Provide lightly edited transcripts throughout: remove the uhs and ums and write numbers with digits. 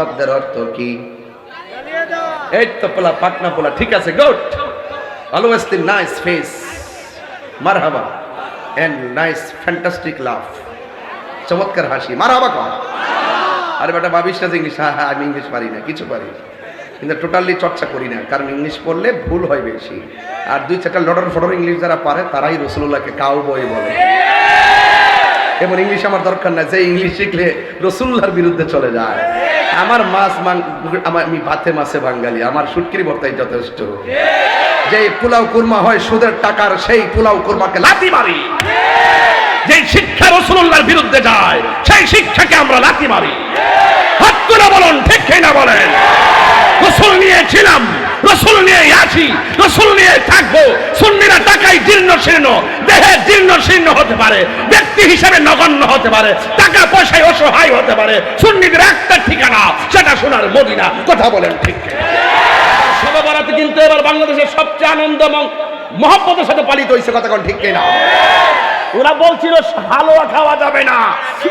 শব্দের অর্থ কি? এই তো পোলা, পাটনা পোলা, ঠিক আছে, গুড। অলওয়েজ দি নাইস ফেস, মারহাবা, এন্ড নাইস ফ্যান্টাস্টিক লাফ, চমৎকার হাসি, মারহাবা কর। আরে বেটা ভাবিস না যে ইংলিশ, হ্যাঁ হ্যাঁ আমি ইংলিশ পারি না, কিছু পারি না, কিন্তু টোটালি চর্চা করি না, কারণ ইংলিশ পড়লে ভুল হয় বেশি। আর দুই চারটা লডর ফডর ইংলিশ যারা পারে তারাই রাসূলুল্লাহকে কাউ বই বলে। এমন ইংলিশ আমার দরকার না যে ইংলিশ শিখলে রাসূলুল্লাহর বিরুদ্ধে চলে যায়। আমার আমি ভাতে মাছে বাঙালি, আমার শুটকির ভর্তাই যথেষ্ট। যে পোলাও কুরমা হয় সুদের টাকার, সেই পোলাও কুরমাকে লাথি মারি। যে শিক্ষা রাসূলুল্লাহর বিরুদ্ধে যায় সেই শিক্ষাকে আমরা লাথি মারি। হাত তুলে বলুন ঠিক কিনা বলেন। রাসূল নিয়ে ছিলাম, রাসূল নিয়ে আছি, রাসূল নিয়ে থাকবো। সুন্নিরা টাকায় জীর্ণ শীর্ণ, দেহে জীর্ণ শীর্ণ হতে পারে, ব্যক্তি হিসেবে নগণ্য হতে পারে, টাকা পয়সায় অসহায় হতে পারে, সুন্নিদের একটা ঠিকানা, সেটা সোনার মদিনা। কথা বলেন ঠিক কিনা? শবে বরাত কিন্তু এবার বাংলাদেশের সবচেয়ে আনন্দ এবং মহব্বতের সাথে পালিত হয়েছে। কথা কোন ঠিক কিনা? ওরা বলছিল হালুয়া খাওয়া যাবে না,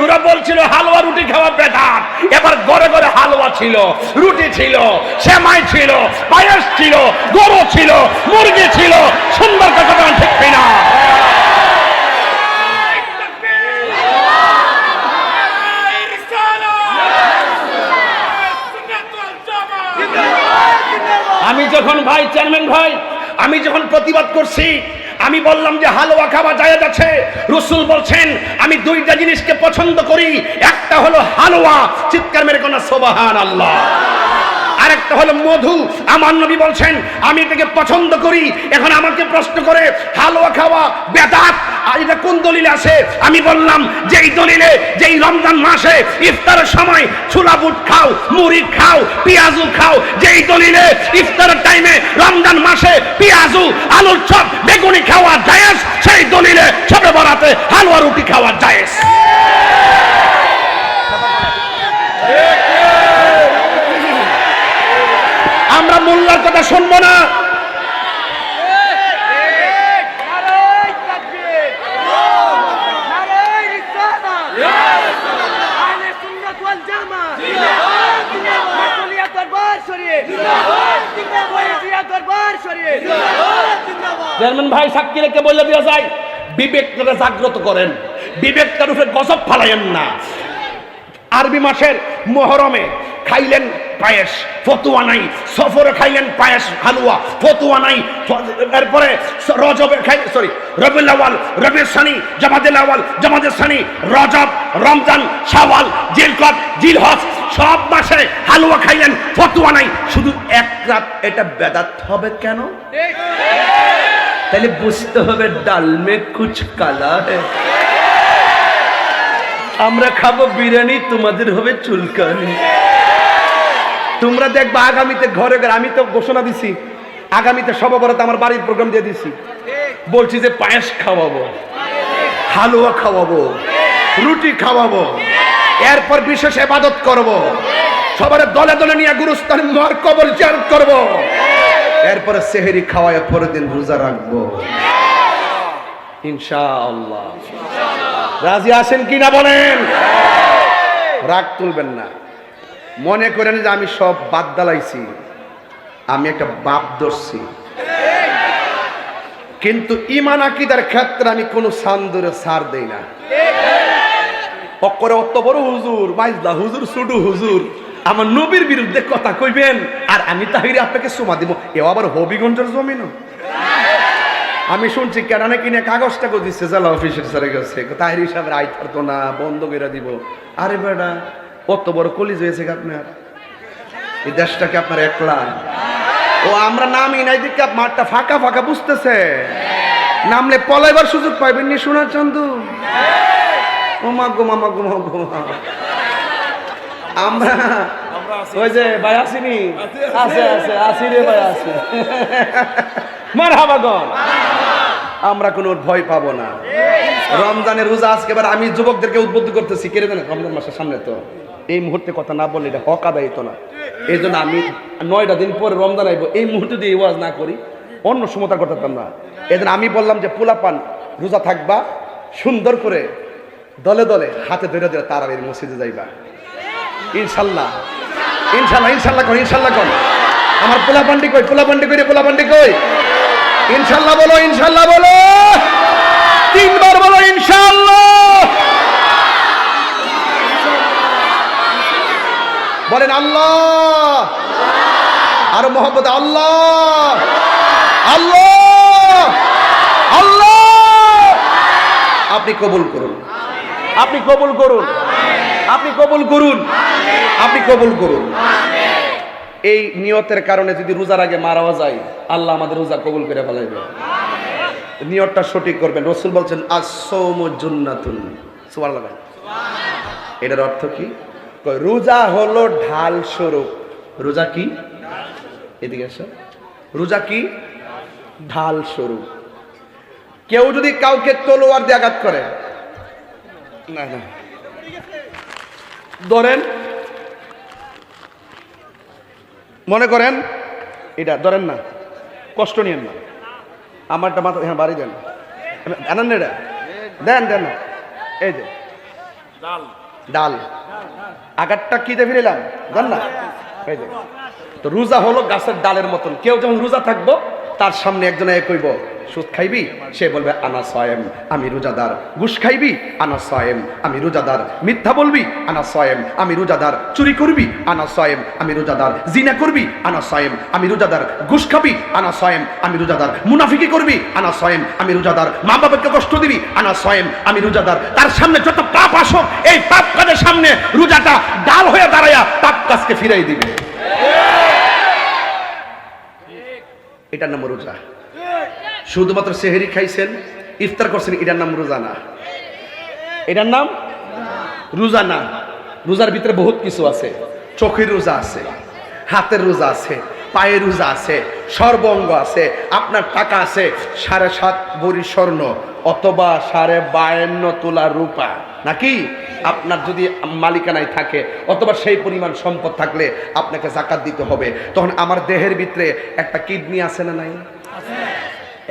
ওরা বলছিল হালুয়া রুটি খাওয়া বেদাত। এবার ঘরে ঘরে হালুয়া ছিল, রুটি ছিল, সেমাই ছিল, পায়েস ছিল, গরু ছিল, মুরগি ছিল। সুন্দর কথা ঠিক কিনা? আমি যখন ভাই চেয়ারম্যান ভাই, আমি যখন প্রতিবাদ করছি, আমি বললাম যে হালুয়া খাওয়া জায়েজ আছে। রাসূল বলছেন আমি দুইটা জিনিসকে পছন্দ করি, একটা হলো হালুয়া, চিৎকার মেরে কোন সুবহানাল্লাহ, আরেকটা হলো মধু। আমার নবী বলছেন আমি এটাকে পছন্দ করি। এখন আমাকে প্রশ্ন করে হালুয়া খাওয়া বেদাত, আর এটা কোন দলিলে আছে? আমি বললাম যেই দলিলে, যেই রমজান মাসে ইফতারের সময় ছোলা বুট খাও, মুড়ি খাও, পেঁয়াজু খাও, যেই দলিলে ইফতারের টাইমে রমজান মাসে পেঁয়াজু, আলুর চপ, বেগুনি খাওয়া জায়েজ, সেই দলিলে শবে বরাতে হালুয়া রুটি খাওয়া জায়েজ। আমরা মোল্লার কথা শুনবো না। চেয়ারম্যান ভাই সাক্ষী রেখে বলে দেওয়া যায়, বিবেকটা জাগ্রত করেন, বিবেকটার উপরে গজব ফালাইয়েন না। আরবি মাসের মুহরমে খাইলেন পায়েস, ফতুয়া নাই। সফরে খাইলেন পায়েস, হালুয়া, ফতুয়া নাই। এরপরে রজবে খাইলেন, সরি, রবিউল আউয়াল, রবিউল সানি, জামাদুল আউয়াল, জামাদুল সানি, রজব, রমজান, শাওয়াল, জিলকদ, জিলহজ, সব মাসে হালুয়া খাইলেন, ফতুয়া নাই। শুধু এক রাত এটা বেদাত হবে কেন? তাহলে বুঝতে হবে ডাল মে কুছ কালা হ্যায়। আমরা খাবো বিরিয়ানি, তোমাদের হবে চুলকানি। তোমরা দেখবা আগামীতে ঘরে ঘরে, আমি তো ঘোষণা দিছি আগামীতে শবে বরাতে আমার বাড়ির প্রোগ্রাম দিয়ে দিছি, বলছি যে পায়েস খাওয়াবো, হালুয়া খাওয়াবো, রুটি খাওয়াবো, এরপর বিশেষ ইবাদত করব, সবার দলে দলে নিয়ে গুরুস্থান মার কবর জিয়ারত করব, এরপরে সেহরি খাওয়ায় পরের দিন রোজা রাখবো ইনশাআল্লাহ। রাজি আছেন কিনা বলেন? রাগ তুলবেন না, মনে করেন যে আমি সব বাদ দালাইছি, আমি একটা বাপ ধরছি, কিন্তু ঈমান আকীদার ক্ষেত্রে আমি কোনো সান্দরে ছাড় দেই না। অকরে অত বড় হুজুর, মাইজলা হুজুর, সুডু হুজুর আমার নবীর বিরুদ্ধে কথা কইবেন, আর আমি তাহিরে আপনাকে সুমা দিব, এও আবার হবিগঞ্জের জমিন। আমি শুনছি কেডানে কিনে কাগজটা দিচ্ছে জেলা অফিসের স্যারের কাছে, তাহির হিসাবে আই থাকতো না, বন্ধ করে দিব। আরে বেটা কত বড় কলিজ হয়েছে আপনার, এই দেশটাকে আপনার একলা। ও আমরা নামই নাই দিকে মাঠটা ফাঁকা ফাঁকা বুঝতেছে, নামলে পলাইবার সুযোগ পাইবেন নি সোনার চান্দু। ও মা গো মামা গো মা গো, আমরা ওই যে ভাই আসিনি, আছে আছে আসি রে ভাই, আছে মারহাবা গো। আমরা কোনো ভয় পাবো না। রমজানের রোজা আজকে এবার আমি যুবকদেরকে উদ্বুদ্ধ করতেছি, কেড়ে দেন রমজান মাসের সামনে, তো এই মুহূর্তে কথা না বললে এটা হক আদায় হতো না। এই জন্য আমি 9টা দিন পরে রমজান আইব, এই মুহূর্তে দিয়ে ওয়াজ না করি, অন্য সমতা করতাম না। এই জন্য আমি বললাম যে পোলাপান রোজা থাকবা, সুন্দর করে দলে দলে হাতে ধরে ধরে তারাবির মসজিদে যাইবা ইনশাল্লাহ। ইনশাল্লাহ ইনশাল্লাহ কর, ইনশাল্লাহ কর। আমার পোলাপান্ডি কই, পোলাপান্ডি কই রে, পোলাপান্ডি কই? ইনশাল্লাহ বলো, ইনশাল্লাহ বলো, 3 বার বলো ইনশাল্লাহ। বলেন আল্লাহ, আরো মহব্বত, আল্লাহ আল্লাহ আল্লাহ। আপনি কবুল করুন, আপনি কবুল করুন, আপনি কবুল করুন, আপনি কবুল করুন। এই নিয়তের কারণে যদি রোজার আগে মারাও যায়, আল্লাহ আমাদের রোজা কবুল করে ফেলাইবে। নিয়তটা সঠিক করবেন। রাসূল বলছেন আস-সাওমু জুন্নাতুন। সুবহানাল্লাহ। এটার অর্থ কি? রোজা হলো ঢাল স্বরূপ। রোজা কি? এদিকে আসো। রোজা কি? ঢাল স্বরূপ। কেউ যদি কাউকে তলোয়ার দিয়ে আঘাত করে, না না, ধরেন, মনে করেন এটা ধরেন না, কষ্ট নিয়েন না, আমারটা মাথা হ্যাঁ বাড়ি দেন, আনান এটা দেন দেন না, এই যে ডাল, আঘাতটা কি দিয়ে ফিরিলাম জান না, এই যে। তো রোজা হলো গাছের ডালের মতন। কেউ যখন রোজা থাকবো, তার সামনে একজনে কইব সুদ খাইবি, সে বলবে আনা সায়েম, আমি রোজাদার। ঘুষ খাইবি, আনা সায়েম, আমি রোজাদার। মিথ্যা বলবি, আনা সায়েম, আমি রোজাদার। চুরি করবি, আনা সায়েম, আমি রোজাদার। জিনা করবি, আনা সায়েম, আমি রোজাদার। ঘুষ খাবি, আনা সায়েম, আমি রোজাদার। মুনাফিকি করবি, আনা সায়েম, আমি রোজাদার। মা বাবাকে কষ্ট দিবি, আনা সায়েম, আমি রোজাদার। তার সামনে যত পাপ আসুক, এই পাপ কাজের সামনে রোজাটা ডাল হয়ে দাঁড়ায়া পাপ কাজকে ফিরাই দিবে। এটার নাম রোজা। শুধুমাত্র সেহরি খাইছেন, ইফতার করছেন, এটার নাম রোজা না। এটার নাম রোজা না। রোজার ভিতরে বহুত কিছু আছে। চোখের রোজা আছে, হাতের রোজা আছে, পায়ের রোজা আছে, সর্বঙ্গ আছে। আপনার টাকা আছে 7.5 ভরি স্বর্ণ অথবা 52 তোলা রূপা, নাকি আপনার যদি মালিকানায় থাকে অথবা সেই পরিমাণ সম্পদ থাকলে আপনাকে যাকাত দিতে হবে। তখন আমার দেহের ভিতরে একটা কিডনি আছে না নাই?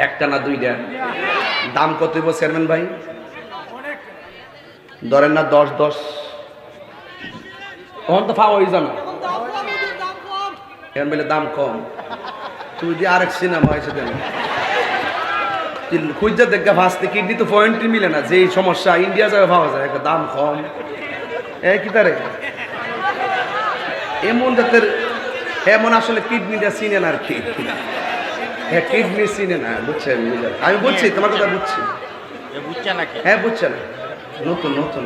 একটা না দুইটা? দাম কত হইব চেয়ারম্যান ভাই? ধরেন না 10 তখন তো পাওয়া যায় না। এখন বলে দাম কম। তুই যে আরেক সিনেমা হয়েছে দেন খুঁজা দেখা ফাঁসতে, কিডনি তো পয়েন্টই মিলে না। যে সমস্যা ইন্ডিয়া যাবে পাওয়া যায়, একটা দাম কম। কি তারে এমন জাতের, এমন আসলে কিডনিটা চিনে না আর কি। হ্যাঁ, কিডনি চিনে না, বুঝছেন? আমি বুঝছি তোমার কথা, বুঝছি। হ্যাঁ বুঝছে না, নতুন নতুন।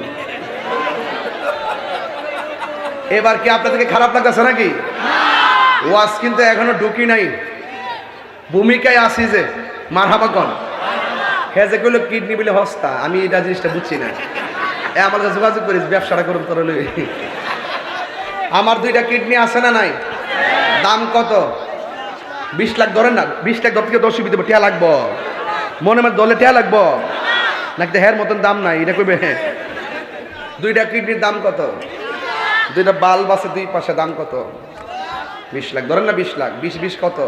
এবার কি আপনাদেরকে খারাপ লাগতেছে নাকি? ওয়াজ কিন্তু এখনো ঢুকি নাই, ভূমিকায় আসি যে মারহাবা কন। হ্যাঁ যে কইলো কিডনি বলে হস্তা, আমি এটা জিনিসটা বুঝছি না। আমার কাছে যোগাযোগ করিস, ব্যবসাটা করুন তোর। আমার 2টা কিডনি আছে না নাই? দাম কত? 20 লাখ ধরেন না। 20 লাখ থেকে 10 দিতে টিয়া লাগবো, মনে মনে দলে টিয়া লাগবো নাকি? হের মতন দাম নাই, এটা কইবে। 2টা কিডনির দাম কত? 2টা বাল্ব আছে 2 পাশে, দাম কত? 20 লাখ ধরেন না। 20 লাখ 20 কত?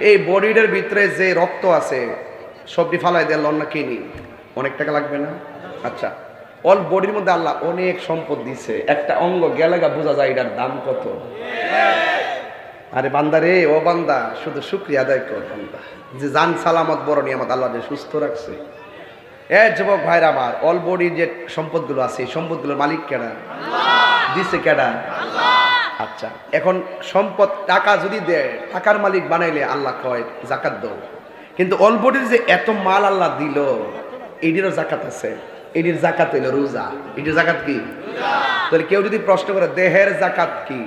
এই বডিটার ভিতরে যে রক্ত আছে সবটি ফালাই দেয় লন না কিনি, অনেক টাকা লাগবে না? আচ্ছা, অল বডির মধ্যে আল্লাহ অনেক সম্পদ দিছে, একটা অঙ্গ গেলেগা বোঝা যায় এটার দাম কত। আরে বান্দা রে, ও বান্দা, শুধু শুকরিয়া আদায় কর বান্দা, যে জান সালামত বড় নিয়ামত আল্লাহ যে সুস্থ রাখছে। যুবক ভাইরা আমার, অল বডির যে সম্পদগুলো আছে, এই সম্পদগুলোর মালিক কেডা? দিছে কেডা? আচ্ছা, এখন সম্পদ টাকা যদি দেয়, টাকার মালিক বানাইলে আল্লাহ কয় জাকাত দাও। কিন্তু অল বডির যে এত মাল আল্লাহ দিল, এটিরও জাকাত আছে। এটির জাকাত হইল রোজা। এটির জাকাত কি? তাহলে কেউ যদি প্রশ্ন করে দেহের জাকাত কি?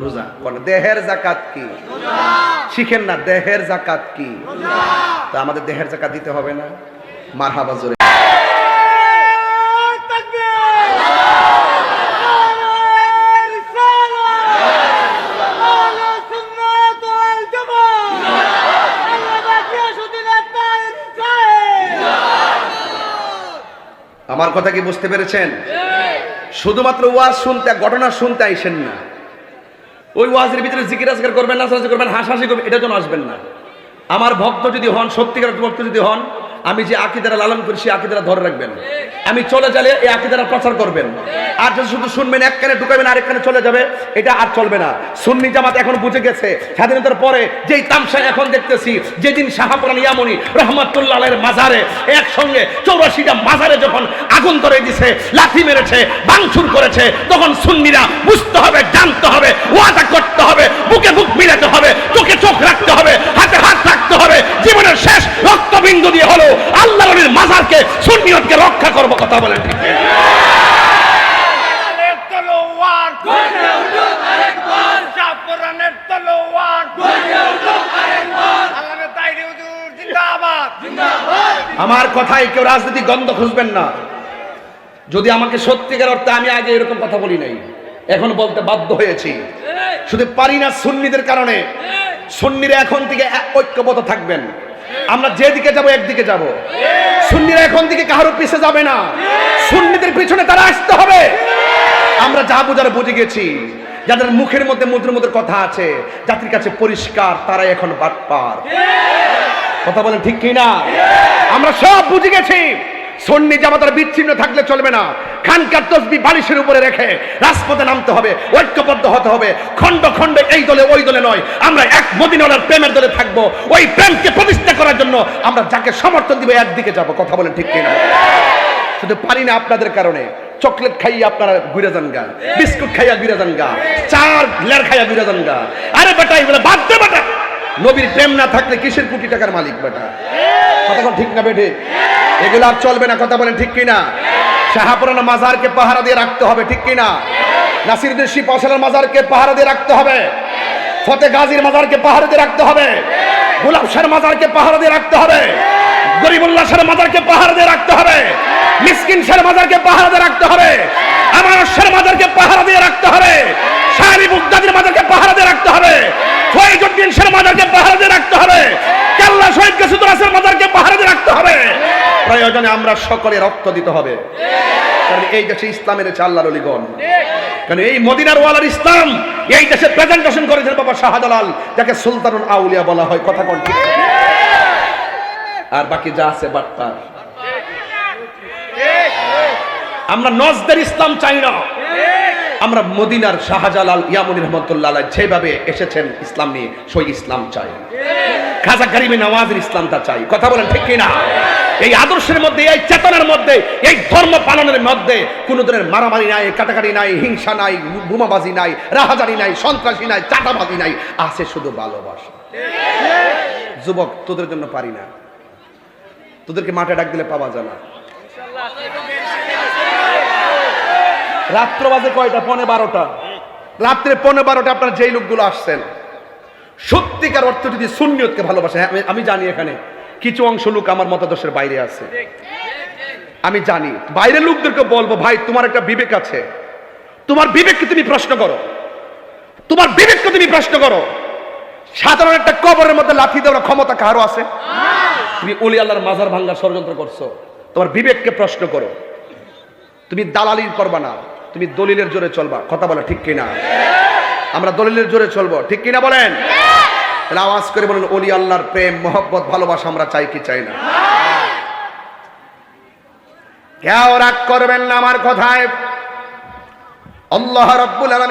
রোজা। দেহের জাকাত কি? শিখেন না, দেহের জাকাত কি? তো আমাদের দেহের জাকাত দিতে হবে না? মারহাবা জোরে। আমার কথা কি বুঝতে পেরেছেন? শুধুমাত্র ওয়াজ শুনতে, ঘটনা শুনতে আইসেন না। ওই ওয়াজের ভিতরে জিকির আজকার করবেন, নাচানাচি করবেন, হাসাহাসি করবেন, এটার জন্য আসবেন না। আমার ভক্ত যদি হন, সত্যিকার ভক্ত যদি হন, আমি যে আকীদাটা লালন করি সেই আকীদাটা ধরে রাখবেন। আমি চলে গেলে এই আকীদাটা প্রচার করবেন। আর যদি শুধু শুনবেন, এক কানে ঢুকাবেন আরেক কানে চলে যাবে, এটা আর চলবে না। সুন্নি জামাত এখন বুঝে গেছে স্বাধীনতার পরে যেই তামসা এখন দেখতেছি, যেদিন শাহপুরান ইয়ামনি রহমাতুল্লাহ আলাইহির মাজারে একসঙ্গে 84টা মাজারে যখন আগুন ধরে দিছে, লাঠি মেরেছে, ভাঙচুর করেছে, তখন সুন্নিরা বুঝতে হবে, জানতে হবে, ওয়াদা করতে হবে, বুকে বুক মিলাতে হবে, চোখে চোখ রাখতে হবে, হাতে হাত রাখতে হবে। জীবনের শেষ রক্তবিন্দু দিয়ে হলো আল্লাহর ওলির মাজারকে, সুন্নিয়তকে রক্ষা করব। কথা বলেন ঠিক? আমার কথায় কেউ রাজনীতি গন্ধ খুঁজবেন না। যদি আমাকে সত্যিকার অর্থে, আমি আগে এরকম কথা বলি নাই, এখন বলতে বাধ্য হয়েছি। শুধু পারি না সুন্নিদের কারণে। সুন্নিরা এখন থেকে ঐক্যবদ্ধ থাকবেন। আমরা যেদিকে যাব একদিকে যাব। সুন্নিরা এখন থেকে কারোর পিছে যাবে না, সুন্নিদের পিছনে তারা আসতে হবে। আমরা যা বুঝার বুঝে গেছি। যাদের মুখের মধ্যে মুদ্র মুদ্র কথা আছে, জাতির কাছে পরিষ্কার, তারাই এখন বাটপার। কথা বলেন ঠিক কি না? আমরা সব বুঝে গেছি। সুন্নি জামাতের বিচ্ছিন্ন থাকলে চলবে না। খানকার তসবিহ বালিশের উপরে রেখে রাজপথে নামতে হবে, ঐক্যবদ্ধ হতে হবে। খণ্ড খণ্ডে এই দলে ওই দলে নয়, আমরা এক মদিনার প্রেমের দলে থাকবো। ওই প্রেমকে প্রতিষ্ঠা করার জন্য আমরা যাকে সমর্থন দিব একদিকে যাব। কথা বলেন ঠিক কি না? শুধু পারি না আপনাদের কারণে। চকলেট খাইয়া আপনারা ঘুরে যান গা, বিস্কুট খাইয়া ঘুরে যান গা, চার লেয়ার খাইয়া ঘুরে যান গা। আরে বেটা, এগুলো বাদ দে বেটা। নবীর প্রেম না থাকলে কিসের কোটি টাকার মালিক বেটা? কথা ঠিক না বেঠে? এগুলো আর চলবে না। কথা বলেন ঠিক কিনা? শাহপুরান মাজারকে পাহারা দিয়ে রাখতে হবে, ঠিক কিনা? নাসিরুদ্দিন শিপ আসালার মাজারকে পাহারা দিয়ে রাখতে হবে। ফতে গাজীর মাজারকে পাহারা দিয়ে রাখতে হবে। গোলাপ শাহের মাজারকে পাহারা দিয়ে রাখতে হবে। গরিবুল্লাহ শাহের মাজারকে পাহারা দিয়ে রাখতে হবে। মিসকিন শাহের মাজারকে পাহারা দিয়ে রাখতে হবে। আমার শাহের মাজারকে পাহারা দিয়ে রাখতে হবে। শাহরি বুগদাদির মাজারকে পাহারা দিয়ে রাখতে হবে। ফয়জউদ্দিন শাহের মাজারকে পাহারা দিয়ে রাখতে হবে। কেল্লা শহীদ কাসুদুরাসের মাজারকে পাহারা দিয়ে রাখতে হবে। প্রয়োজনে আমরা সকলে রক্ত দিতে হবে। কারণ এই দেশে ইসলামের আছে আল্লাহর ওলিগণ। কারণ এই মদিনার ওয়ালার ইসলাম এই দেশে প্রেজেন্টেশন করেছেন বাবা শাহজালাল, যাকে সুলতানুল আউলিয়া বলা হয়। কথা কোন ঠিক? আর বাকি যা আছে বাটপার। আমরা নজদের ইসলাম চাই না। আমরা মদিনার শাহজালাল ইয়ামনি রহমাতুল্লাহ আলাইহি যেভাবে এসেছেন ইসলাম নিয়ে, সেই ইসলাম চাই। খাজা গরিবে নওয়াজের ইসলামটা চাই। কথা বলেন ঠিক কিনা? এই আদর্শের মধ্যে, এই চেতনার মধ্যে, এই ধর্ম পালনের মধ্যে কোনো ধরনের মারামারি নাই, কাটাকাটি নাই, হিংসা নাই, বোমাবাজি নাই, রাহাজানি নাই, সন্ত্রাসী নাই, চাঁদাবাজি নাই, আছে শুধু ভালোবাসা। যুবক, তোদের জন্য পারি না। তোদেরকে মাঠে ডাক দিলে পাওয়া যায় না। রাত্র বাজে কয়টা? 12:15। রাত্রে 12:15 আপনার যেই লোকগুলো আসছেন, সত্যিকার অর্থ যদি সুন্নিয়তকে ভালোবাসে, আমি জানি এখানে কিছু অংশ লোক আমার মতাদর্শের বাইরে আছে। আমি জানি বাইরের লোকদেরকে বলবো, ভাই তোমার একটা বিবেক আছে, তোমার বিবেককে তুমি প্রশ্ন করো, তোমার বিবেককে তুমি প্রশ্ন করো। সাধারণ একটা কবরের মধ্যে লাথি দেওয়ার ক্ষমতা কারো আছে? তুমি ওলি আল্লাহর মাজার ভাঙ্গার ষড়যন্ত্র করছো, তোমার বিবেককে প্রশ্ন করো। তুমি দালালি করবা না, তুমি দলিলের জোরে চলবা। কথা বলা ঠিক কিনা? আমরা দলিলের জোরে চলবো, ঠিক কিনা বলেন? তাহলে আওয়াজ করে বলেন, ওলি আল্লাহর প্রেম, মহব্বত, ভালোবাসা আমরা চাই কি চাই না? কেউ রাগ করবেন না আমার কথায়। আল্লাহ রাব্বুল আলামিন